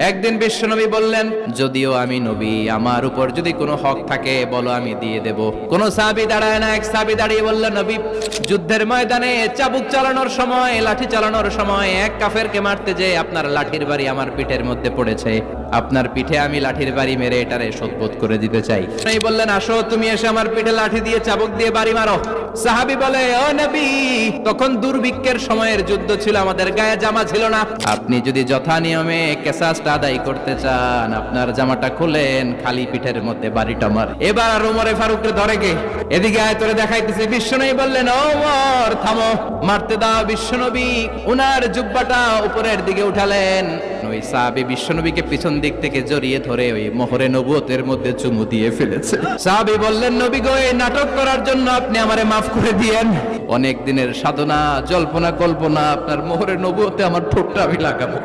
একদিন বিশ্বনবী বললেন, যদিও আমি নবী, আমার উপর যদি কোনো হক থাকে বলো, আমি দিয়ে দেব। কোন সাহাবী দাঁড়ায় না, এক সাহাবী দাঁড়িয়ে বললেন, নবী, যুদ্ধের ময়দানে চাবুক চালানোর সময়, লাঠি চালানোর সময় এক কাফেরকে মারতে যে আপনার লাঠির বাড়ি আমার পিঠের মধ্যে পড়েছে, আপনার পিঠে আমি লাঠির বাড়ি মেরে এটারে শোধবোধ করে দিতে চাই। এই বললেন, আসো তুমি এসে আমার পিঠে লাঠি দিয়ে চাবুক দিয়ে বাড়ি মারো। সাহাবী বলে, ও নবী, তখন দুর্ভিক্ষের সময়ের যুদ্ধ ছিল, আমাদের গায়ে জামা ছিল না, আপনি যদি যথা নিয়মে কেসাসটা আদায় করতে চান, আপনার জামাটা খুলেন, খালি পিঠের মধ্যে বাড়িটা মার। এবার ওমরে ফারুককে ধরে গে, এদিকে আয় তোরে দেখাইতেছে। বিশ্বনবী বললেন, ওমর থামো, মারতে দাও। বিশ্বনবী উনার জুব্বাটা উপরের দিকে উঠালেন। ওই সাহাবী বিশ্বনবীকে পিছন দিক থেকে জড়িয়ে ধরে ওই মোহরে নবুয়তের মধ্যে চুমু দিয়ে ফেলেছে। সাহাবী বললেন, নবী গো, এই নাটক করার জন্য আপনি আমারে মাফ করে দিয়েন। অনেক দিনের সাধনা, জল্পনা কল্পনা, আপনার মোহরে নবুয়তে আমার ঠোঁটটা আমি লাগাবো।